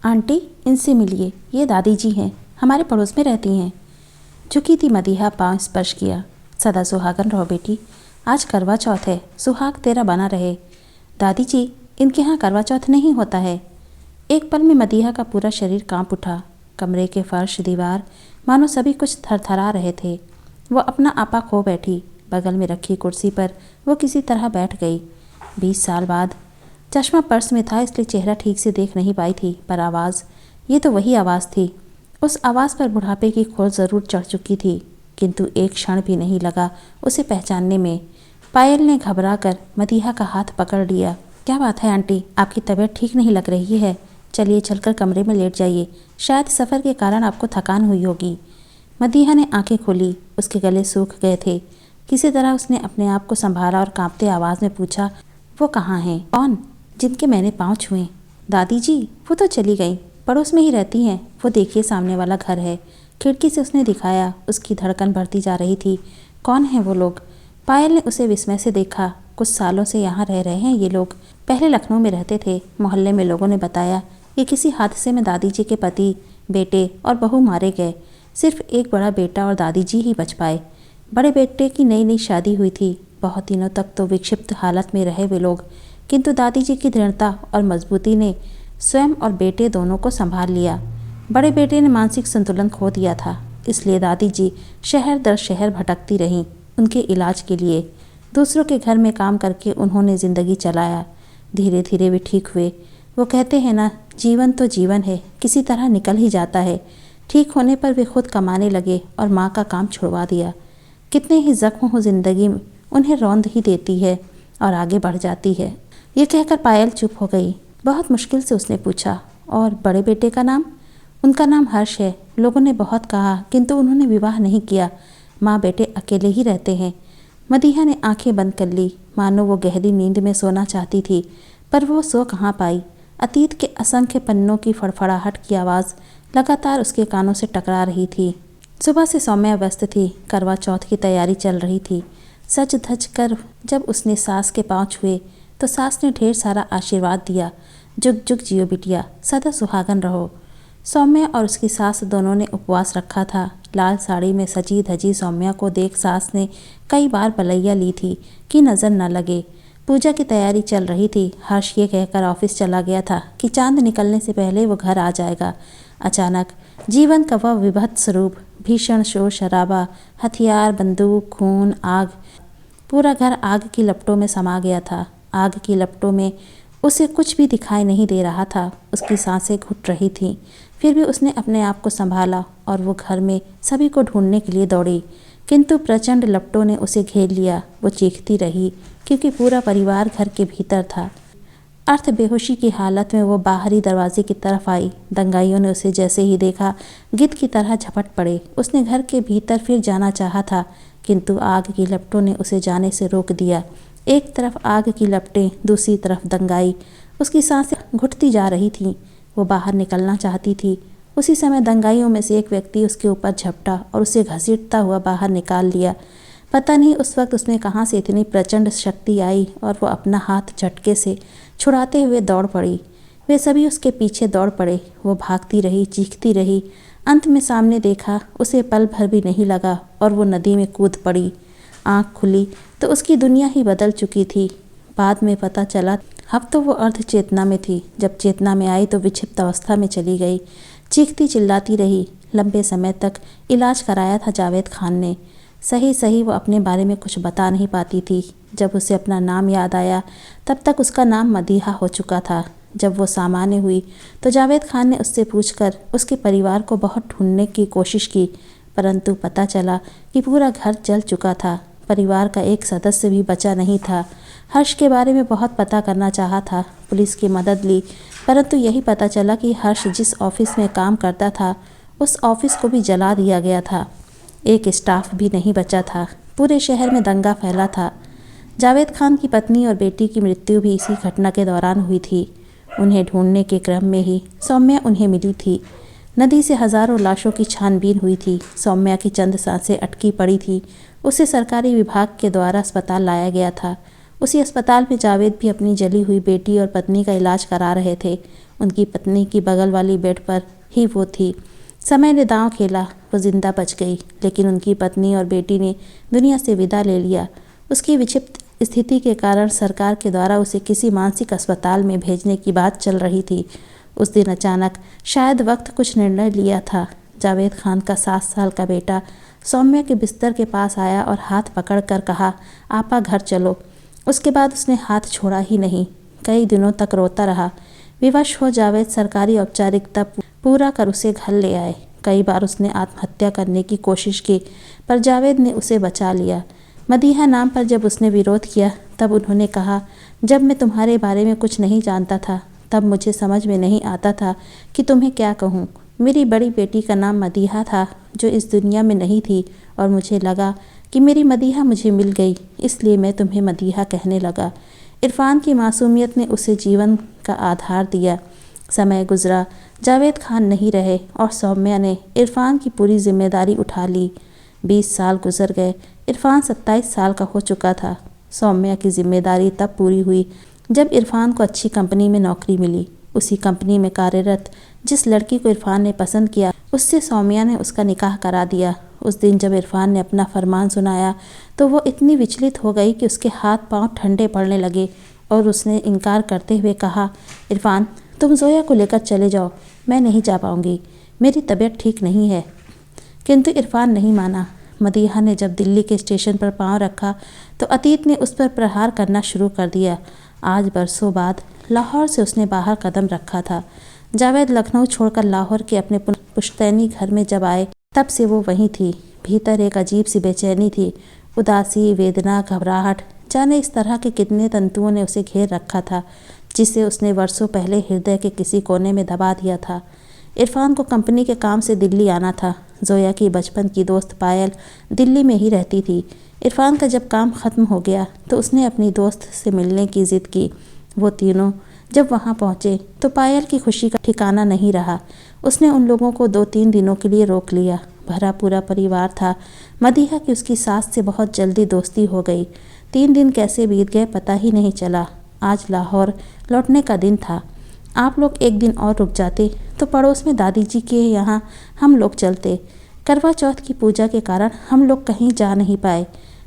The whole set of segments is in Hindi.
आंटी, इनसे मिलिए, ये दादी जी हैं, हमारे पड़ोस में रहती हैं। झुकी थी मदीहा पाँव स्पर्श किया। सदा सुहागन रहो बेटी, आज करवा चौथ है, सुहाग तेरा बना रहे। दादी जी, इनके यहाँ करवा चौथ नहीं होता है। एक पल में मदीहा का पूरा शरीर कांप उठा। कमरे के फर्श, दीवार, मानो सभी कुछ थरथरा रहे थे। वो अपना आपा खो बैठी। बगल में रखी कुर्सी पर वो किसी तरह बैठ गई। 20 साल बाद। चश्मा पर्स में था इसलिए चेहरा ठीक से देख नहीं पाई थी, पर आवाज़, ये तो वही आवाज़ थी। उस आवाज़ पर बुढ़ापे की खोज ज़रूर चढ़ चुकी थी, किंतु एक क्षण भी नहीं लगा उसे पहचानने में। पायल ने घबरा कर मदीहा का हाथ पकड़ लिया। क्या बात है आंटी, आपकी तबीयत ठीक नहीं लग रही है? चलिए चलकर कमरे में लेट जाइए, शायद सफ़र के कारण आपको थकान हुई होगी। मदीहा ने आंखें खोली। उसके गले सूख गए थे। किसी तरह उसने अपने आप को संभाला और कांपते आवाज़ में पूछा, वो कहाँ हैं? कौन? जिनके मैंने पाँव छुए? दादी जी, वो तो चली गई, पड़ोस में ही रहती हैं। वो देखिए सामने वाला घर है। खिड़की से उसने दिखाया। उसकी धड़कन बढ़ती जा रही थी। कौन हैं वो लोग? पायल ने उसे विस्मय से देखा। कुछ सालों से यहाँ रह रहे हैं ये लोग। पहले लखनऊ में रहते थे। मोहल्ले में लोगों ने बताया कि किसी हादसे में दादी जी के पति, बेटे और बहू मारे गए। सिर्फ एक बड़ा बेटा और दादी जी ही बच पाए। बड़े बेटे की नई नई शादी हुई थी। बहुत दिनों तक तो विक्षिप्त हालत में रहे वे लोग, किंतु दादी जी की दृढ़ता और मजबूती ने स्वयं और बेटे दोनों को संभाल लिया। बड़े बेटे ने मानसिक संतुलन खो दिया था, इसलिए दादी जी शहर दर शहर भटकती रहीं उनके इलाज के लिए। दूसरों के घर में काम करके उन्होंने ज़िंदगी चलाया। धीरे धीरे वे ठीक हुए। वो कहते हैं ना, जीवन तो जीवन है, किसी तरह निकल ही जाता है। ठीक होने पर वे खुद कमाने लगे और माँ का काम छुड़वा दिया। कितने ही जख्म हो जिंदगी में, उन्हें रौंद ही देती है और आगे बढ़ जाती है। ये कहकर पायल चुप हो गई। बहुत मुश्किल से उसने पूछा, और बड़े बेटे का नाम? उनका नाम हर्ष है। लोगों ने बहुत कहा, किंतु उन्होंने विवाह नहीं किया। माँ बेटे अकेले ही रहते हैं। मदीहा ने आंखें बंद कर ली, मानो वो गहरी नींद में सोना चाहती थी, पर वो सो कहाँ पाई। अतीत के असंख्य पन्नों की फड़फड़ाहट की आवाज़ लगातार उसके कानों से टकरा रही थी। सुबह से सौम्या व्यस्त थी। करवा चौथ की तैयारी चल रही थी। सज धज कर जब उसने सास के पाँव छुए तो सास ने ढेर सारा आशीर्वाद दिया। जुग जुग जियो बिटिया, सदा सुहागन रहो। सौम्या और उसकी सास दोनों ने उपवास रखा था। लाल साड़ी में सजी धजी सौम्या को देख सास ने कई बार बलैया ली थी कि नज़र न लगे। पूजा की तैयारी चल रही थी। हर्ष ये कहकर ऑफिस चला गया था कि चांद निकलने से पहले वो घर आ जाएगा। अचानक जीवन का वह विभत्स रूप, भीषण शोर शराबा, हथियार, बंदूक, खून, आग, पूरा घर आग की लपटों में समा गया था। आग की लपटों में उसे कुछ भी दिखाई नहीं दे रहा था। उसकी सांसें घुट रही थीं। फिर भी उसने अपने आप को संभाला और वो घर में सभी को ढूंढने के लिए दौड़ी, किंतु प्रचंड लपटों ने उसे घेर लिया। वो चीखती रही क्योंकि पूरा परिवार घर के भीतर था। अर्थ बेहोशी की हालत में वो बाहरी दरवाजे की तरफ आई। दंगाइयों ने उसे जैसे ही देखा, गिद्ध की तरह झपट पड़े। उसने घर के भीतर फिर जाना चाहा था, किंतु आग की लपटों ने उसे जाने से रोक दिया। एक तरफ आग की लपटें, दूसरी तरफ दंगाई। उसकी सांसें घुटती जा रही थीं। वो बाहर निकलना चाहती थी। उसी समय दंगाइयों में से एक व्यक्ति उसके ऊपर झपटा और उसे घसीटता हुआ बाहर निकाल लिया। पता नहीं उस वक्त उसमें कहाँ से इतनी प्रचंड शक्ति आई और वो अपना हाथ झटके से छुड़ाते हुए दौड़ पड़ी। वे सभी उसके पीछे दौड़ पड़े। वो भागती रही, चीखती रही। अंत में सामने देखा, उसे पल भर भी नहीं लगा और वो नदी में कूद पड़ी। आँख खुली तो उसकी दुनिया ही बदल चुकी थी। बाद में पता चला अब तो वो अर्ध चेतना में थी। जब चेतना में आई तो विक्षिप्त अवस्था में चली गई। चीखती चिल्लाती रही। लंबे समय तक इलाज कराया था जावेद खान ने। सही सही वो अपने बारे में कुछ बता नहीं पाती थी। जब उसे अपना नाम याद आया तब तक उसका नाम मदीहा हो चुका था। जब वो सामान्य हुई तो जावेद खान ने उससे पूछकर उसके परिवार को बहुत ढूंढने की कोशिश की, परंतु पता चला कि पूरा घर जल चुका था। परिवार का एक सदस्य भी बचा नहीं था। हर्ष के बारे में बहुत पता करना चाहा था। पुलिस की मदद ली, परंतु यही पता चला कि हर्ष जिस ऑफिस में काम करता था उस ऑफिस को भी जला दिया गया था। एक स्टाफ भी नहीं बचा था। पूरे शहर में दंगा फैला था। जावेद खान की पत्नी और बेटी की मृत्यु भी इसी घटना के दौरान हुई थी। उन्हें ढूंढने के क्रम में ही सौम्या उन्हें मिली थी। नदी से हजारों लाशों की छानबीन हुई थी। सौम्या की चंद सांसें अटकी पड़ी थी। उसे सरकारी विभाग के द्वारा अस्पताल लाया गया था। उसी अस्पताल में जावेद भी अपनी जली हुई बेटी और पत्नी का इलाज करा रहे थे। उनकी पत्नी की बगल वाली बेड पर ही वो थी। समय ने दांव खेला, वो जिंदा बच गई, लेकिन उनकी पत्नी और बेटी ने दुनिया से विदा ले लिया। उसकी विक्षिप्त स्थिति के कारण सरकार के द्वारा उसे किसी मानसिक अस्पताल में भेजने की बात चल रही थी। उस दिन अचानक शायद वक्त कुछ निर्णय लिया था। जावेद खान का 7 साल का बेटा सौम्या के बिस्तर के पास आया और हाथ पकड़कर कहा, आपा घर चलो। उसके बाद उसने हाथ छोड़ा ही नहीं। कई दिनों तक रोता रहा। विवश हो जावेद सरकारी औपचारिकता पूरा कर उसे घर ले आए। कई बार उसने आत्महत्या करने की कोशिश की, पर जावेद ने उसे बचा लिया। मदीहा नाम पर जब उसने विरोध किया, तब उन्होंने कहा, जब मैं तुम्हारे बारे में कुछ नहीं जानता था, तब मुझे समझ में नहीं आता था कि तुम्हें क्या कहूँ। मेरी बड़ी बेटी का नाम मदीहा था, जो इस दुनिया में नहीं थी, और मुझे लगा कि मेरी मदीहा मुझे मिल गई, इसलिए मैं तुम्हें मदीहा कहने लगा। इरफान की मासूमियत ने उसे जीवन का आधार दिया। समय गुजरा, जावेद खान नहीं रहे और सौम्या ने इरफान की पूरी जिम्मेदारी उठा ली। 20 साल गुजर गए। इरफान 27 साल का हो चुका था। सौम्या की जिम्मेदारी तब पूरी हुई जब इरफान को अच्छी कंपनी में नौकरी मिली। उसी कंपनी में कार्यरत जिस लड़की को इरफान ने पसंद किया, उससे सौम्या ने उसका निकाह करा दिया। उस दिन जब इरफान ने अपना फरमान सुनाया, तो वो इतनी विचलित हो गई कि उसके हाथ पांव ठंडे पड़ने लगे और उसने इनकार करते हुए कहा, इरफान तुम जोया को लेकर चले जाओ, मैं नहीं जा पाऊंगी, मेरी तबीयत ठीक नहीं है। किंतु इरफान नहीं माना। मदीहा ने जब दिल्ली के स्टेशन पर पांव रखा, तो अतीत ने उस पर प्रहार करना शुरू कर दिया। आज बरसों बाद लाहौर से उसने बाहर कदम रखा था। जावेद लखनऊ छोड़कर लाहौर के अपने पुश्तैनी घर में जब आए, तब से वो वहीं थी। भीतर एक अजीब सी बेचैनी थी, उदासी, वेदना, घबराहट, जाने इस तरह के कितने तंतुओं ने उसे घेर रखा था, जिसे उसने वर्षों पहले हृदय के किसी कोने में दबा दिया था। इरफान को कंपनी के काम से दिल्ली आना था। जोया की बचपन की दोस्त पायल दिल्ली में ही रहती थी। इरफान का जब काम ख़त्म हो गया, तो उसने अपनी दोस्त से मिलने की ज़िद की। वो तीनों जब वहाँ पहुँचे, तो पायल की खुशी का ठिकाना नहीं रहा। उसने उन लोगों को 2-3 दिनों के लिए रोक लिया। भरा पूरा परिवार था। मदीहा की उसकी सास से बहुत जल्दी दोस्ती हो गई। 3 दिन कैसे बीत गए पता ही नहीं चला। आज लाहौर लौटने का दिन था। आप लोग एक दिन और रुक जाते तो पड़ोस में दादी जी के यहाँ हम लोग चलते। करवा चौथ की पूजा के कारण हम लोग कहीं जा नहीं पाए।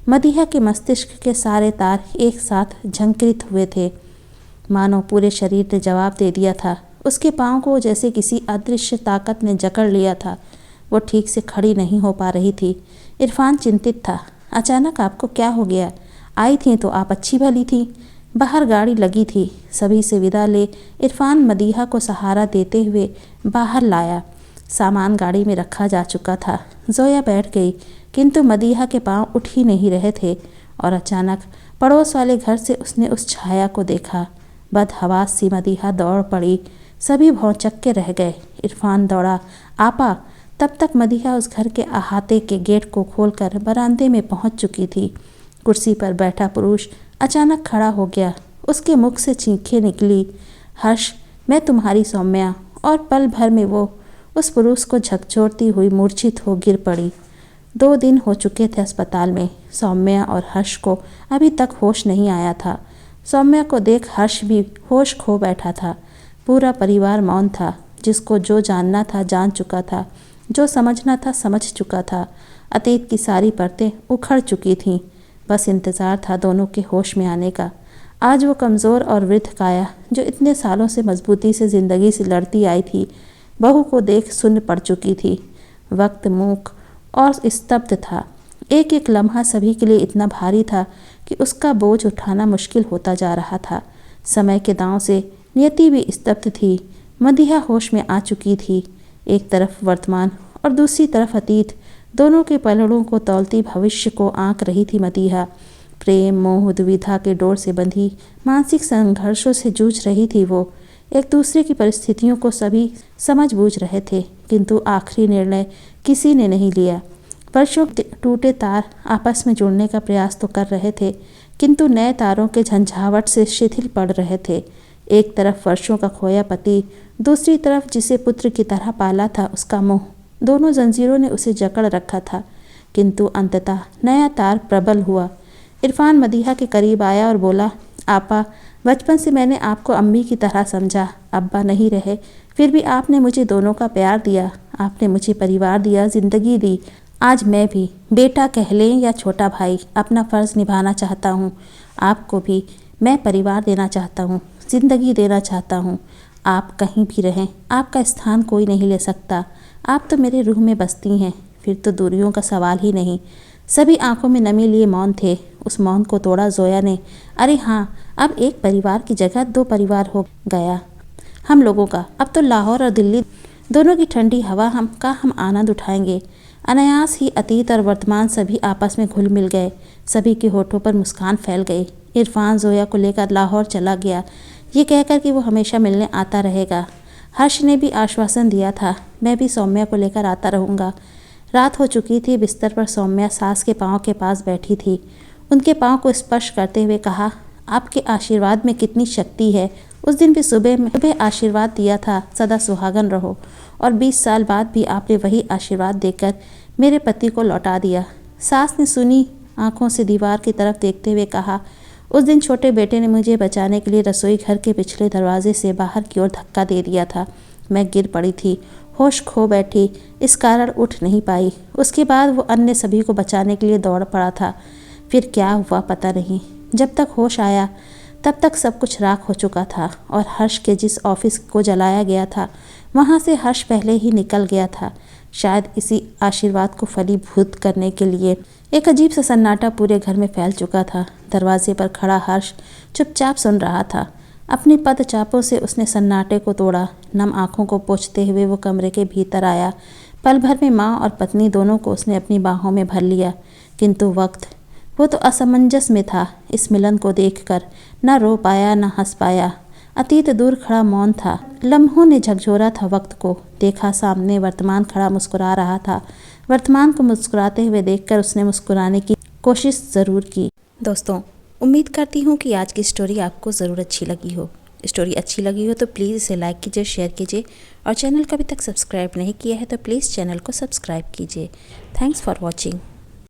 मदीहा के मस्तिष्क के सारे तार एक साथ झंकृत हुए थे, मानो पूरे शरीर ने जवाब दे दिया था। उसके पाँव को जैसे किसी अदृश्य ताकत ने जकड़ लिया था। वो ठीक से खड़ी नहीं हो पा रही थी। इरफान चिंतित था। अचानक आपको क्या हो गया? आई थी तो आप अच्छी भली थी। बाहर गाड़ी लगी थी। सभी से विदा ले इरफान मदीहा को सहारा देते हुए बाहर लाया। सामान गाड़ी में रखा जा चुका था। जोया बैठ गई, किंतु मदीहा के पांव उठ ही नहीं रहे थे। और अचानक पड़ोस वाले घर से उसने उस छाया को देखा। बदहवास सी मदीहा दौड़ पड़ी। सभी भौंचक्के रह गए। इरफान दौड़ा, आपा। तब तक मदीहा उस घर के अहाते के गेट को खोलकर बरामदे में पहुंच चुकी थी। कुर्सी पर बैठा पुरुष अचानक खड़ा हो गया। उसके मुख से चीखें निकली, हर्ष, मैं तुम्हारी सौम्या। और पल भर में वो उस पुरुष को झकझोरती हुई मूर्छित हो गिर पड़ी। 2 दिन हो चुके थे अस्पताल में। सौम्या और हर्ष को अभी तक होश नहीं आया था। सौम्या को देख हर्ष भी होश खो बैठा था। पूरा परिवार मौन था। जिसको जो जानना था जान चुका था, जो समझना था समझ चुका था। अतीत की सारी परतें उखड़ चुकी थीं। बस इंतज़ार था दोनों के होश में आने का। आज वो कमज़ोर और वृद्ध काया, जो इतने सालों से मजबूती से ज़िंदगी से लड़ती आई थी, बहू को देख सुन्न पड़ चुकी थी। वक्त मूक और स्तब्ध था। एक एक लम्हा सभी के लिए इतना भारी था कि उसका बोझ उठाना मुश्किल होता जा रहा था। समय के दांव से नियति भी स्तब्ध थी। मदीहा होश में आ चुकी थी। एक तरफ वर्तमान और दूसरी तरफ अतीत, दोनों के पलड़ों को तौलती भविष्य को आंक रही थी मदीहा। प्रेम, मोह, दुविधा के डोर से बंधी मानसिक संघर्षों से जूझ रही थी वो। एक दूसरे की परिस्थितियों को सभी समझ बूझ रहे थे, किंतु आखिरी निर्णय किसी ने नहीं लिया। वर्षों टूटे तार आपस में जुड़ने का प्रयास तो कर रहे थे, किंतु नए तारों के झंझावट से शिथिल पड़ रहे थे। एक तरफ वर्षों का खोया पति, दूसरी तरफ जिसे पुत्र की तरह पाला था उसका मोह। दोनों जंजीरों ने उसे जकड़ रखा था, किंतु अंततः नया तार प्रबल हुआ। इरफान मदीहा के करीब आया और बोला, आपा, बचपन से मैंने आपको अम्मी की तरह समझा, अब्बा नहीं रहे, फिर भी आपने मुझे दोनों का प्यार दिया, आपने मुझे परिवार दिया, ज़िंदगी दी। आज मैं भी, बेटा कह लें या छोटा भाई, अपना फ़र्ज़ निभाना चाहता हूँ। आपको भी मैं परिवार देना चाहता हूँ, ज़िंदगी देना चाहता हूँ। आप कहीं भी रहें, आपका स्थान कोई नहीं ले सकता। आप तो मेरे रूह में बसती हैं, फिर तो दूरियों का सवाल ही नहीं। सभी आंखों में नमी लिए मौन थे। उस मौन को तोड़ा जोया ने। अरे हाँ, अब एक परिवार की जगह 2 परिवार हो गया हम लोगों का। अब तो लाहौर और दिल्ली दोनों की ठंडी हवा हम आनंद उठाएंगे। अनायास ही अतीत और वर्तमान सभी आपस में घुल मिल गए। सभी के होठों पर मुस्कान फैल गई। इरफान जोया को लेकर लाहौर चला गया, ये कहकर कि वो हमेशा मिलने आता रहेगा। हर्ष ने भी आश्वासन दिया था, मैं भी सौम्या को लेकर आता रहूँगा। रात हो चुकी थी। बिस्तर पर सौम्या सास के पाँव के पास बैठी थी। उनके पाँव को स्पर्श करते हुए कहा, आपके आशीर्वाद में कितनी शक्ति है। उस दिन भी सुबह आशीर्वाद दिया था, सदा सुहागन रहो, और 20 साल बाद भी आपने वही आशीर्वाद देकर मेरे पति को लौटा दिया। सास ने सुनी आंखों से दीवार की तरफ देखते हुए कहा, उस दिन छोटे बेटे ने मुझे बचाने के लिए रसोई घर के पिछले दरवाजे से बाहर की ओर धक्का दे दिया था। मैं गिर पड़ी थी, होश खो बैठी, इस कारण उठ नहीं पाई। उसके बाद वो अन्य सभी को बचाने के लिए दौड़ पड़ा था। फिर क्या हुआ पता नहीं। जब तक होश आया तब तक सब कुछ राख हो चुका था, और हर्ष के जिस ऑफिस को जलाया गया था वहाँ से हर्ष पहले ही निकल गया था, शायद इसी आशीर्वाद को फलीभूत करने के लिए। एक अजीब सा सन्नाटा पूरे घर में फैल चुका था। दरवाजे पर खड़ा हर्ष चुपचाप सुन रहा था। अपनी पदचापों से उसने सन्नाटे को तोड़ा। नम आंखों को पोंछते हुए वो कमरे के भीतर आया। पल भर में माँ और पत्नी दोनों को उसने अपनी बाहों में भर लिया, किंतु वो तो असमंजस में था। इस मिलन को देखकर न रो पाया न हंस पाया। अतीत दूर खड़ा मौन था। लम्हों ने झकझोरा था वक्त को। देखा सामने वर्तमान खड़ा मुस्कुरा रहा था। वर्तमान को मुस्कुराते हुए देखकर उसने मुस्कुराने की कोशिश ज़रूर की। दोस्तों, उम्मीद करती हूँ कि आज की स्टोरी आपको ज़रूर अच्छी लगी हो। स्टोरी अच्छी लगी हो तो प्लीज़ इसे लाइक कीजिए, शेयर कीजिए, और चैनल को अभी तक सब्सक्राइब नहीं किया है तो प्लीज़ चैनल को सब्सक्राइब कीजिए। Thanks for watching.